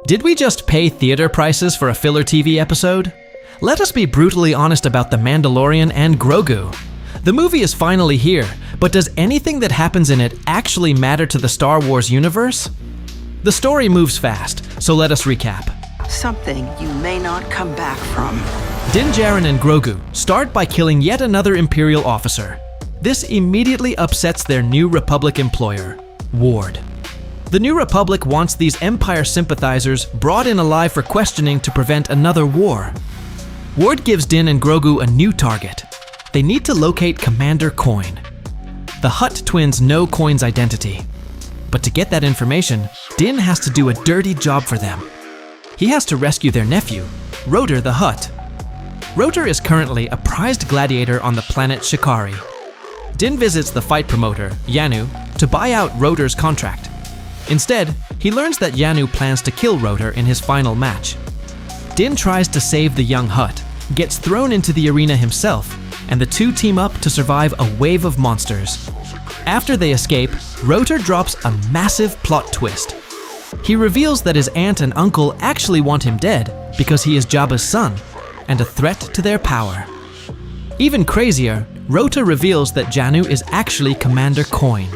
Did we just pay theater prices for a filler TV episode? Let us be brutally honest about The Mandalorian and Grogu. The movie is finally here, but does anything that happens in it actually matter to the Star Wars universe? The story moves fast, so let us recap. Something you may not come back from. Din Djarin and Grogu start by killing yet another Imperial officer. This immediately upsets their New Republic employer, Ward. The New Republic wants these Empire sympathizers brought in alive for questioning to prevent another war. Ward gives Din and Grogu a new target. They need to locate Commander Coin. The Hutt twins know Coin's identity. But to get that information, Din has to do a dirty job for them. He has to rescue their nephew, Rotor the Hutt. Rotor is currently a prized gladiator on the planet Shikari. Din visits the fight promoter, Yanu, to buy out Rotor's contract. Instead, he learns that Yanu plans to kill Rotor in his final match. Din tries to save the young Hutt, gets thrown into the arena himself, and the two team up to survive a wave of monsters. After they escape, Rotor drops a massive plot twist. He reveals that his aunt and uncle actually want him dead because he is Jabba's son, and a threat to their power. Even crazier, Rotor reveals that Yanu is actually Commander Coin.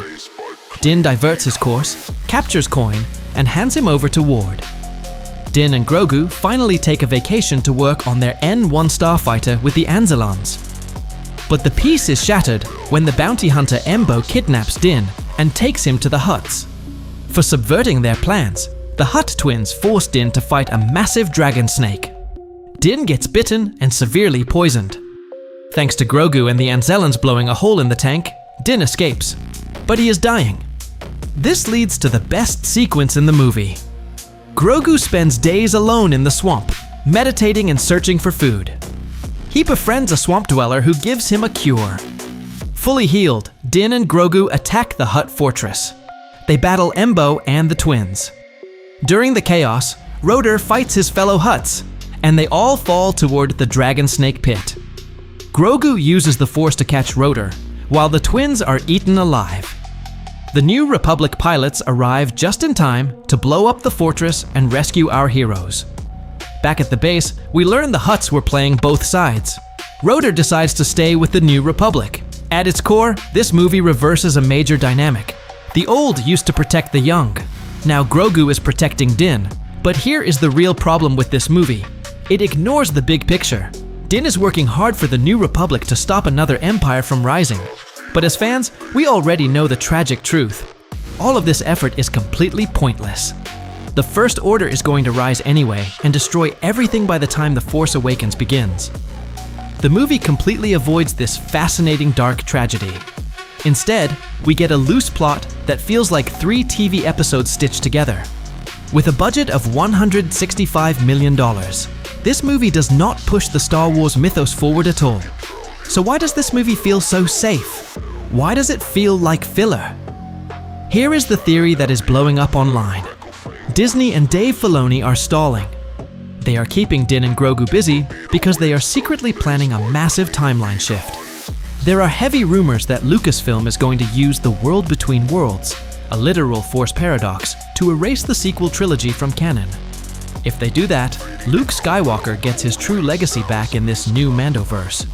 Din diverts his course, captures Coin, and hands him over to Ward. Din and Grogu finally take a vacation to work on their N1 starfighter with the Anzalons. But the peace is shattered when the bounty hunter Embo kidnaps Din and takes him to the Hutts. For subverting their plans, the Hutt twins force Din to fight a massive dragon snake. Din gets bitten and severely poisoned. Thanks to Grogu and the Anzellans blowing a hole in the tank, Din escapes, but he is dying. This leads to the best sequence in the movie. Grogu spends days alone in the swamp, meditating and searching for food. He befriends a swamp dweller who gives him a cure. Fully healed, Din and Grogu attack the Hutt fortress. They battle Embo and the twins. During the chaos, Rotor fights his fellow Hutts, and they all fall toward the dragon snake pit. Grogu uses the Force to catch Rotor, while the twins are eaten alive. The New Republic pilots arrive just in time to blow up the fortress and rescue our heroes. Back at the base, we learn the Hutts were playing both sides. Rotor decides to stay with the New Republic. At its core, this movie reverses a major dynamic. The old used to protect the young. Now Grogu is protecting Din. But here is the real problem with this movie. It ignores the big picture. Din is working hard for the New Republic to stop another empire from rising. But as fans, we already know the tragic truth. All of this effort is completely pointless. The First Order is going to rise anyway and destroy everything by the time The Force Awakens begins. The movie completely avoids this fascinating dark tragedy. Instead, we get a loose plot that feels like 3 TV episodes stitched together. With a budget of $165 million, this movie does not push the Star Wars mythos forward at all. So why does this movie feel so safe? Why does it feel like filler? Here is the theory that is blowing up online. Disney and Dave Filoni are stalling. They are keeping Din and Grogu busy because they are secretly planning a massive timeline shift. There are heavy rumors that Lucasfilm is going to use the World Between Worlds, a literal Force paradox, to erase the sequel trilogy from canon. If they do that, Luke Skywalker gets his true legacy back in this new Mandoverse.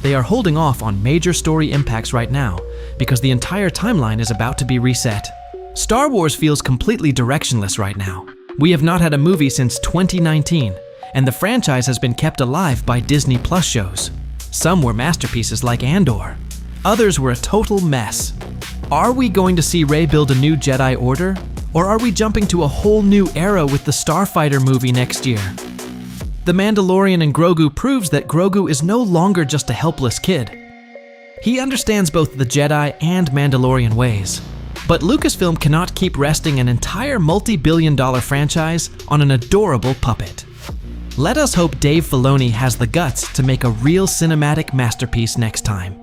They are holding off on major story impacts right now because the entire timeline is about to be reset. Star Wars feels completely directionless right now. We have not had a movie since 2019, and the franchise has been kept alive by Disney Plus shows. Some were masterpieces like Andor. Others were a total mess. Are we going to see Rey build a new Jedi Order? Or are we jumping to a whole new era with the Starfighter movie next year? The Mandalorian and Grogu proves that Grogu is no longer just a helpless kid. He understands both the Jedi and Mandalorian ways. But Lucasfilm cannot keep resting an entire multi-billion-dollar franchise on an adorable puppet. Let us hope Dave Filoni has the guts to make a real cinematic masterpiece next time.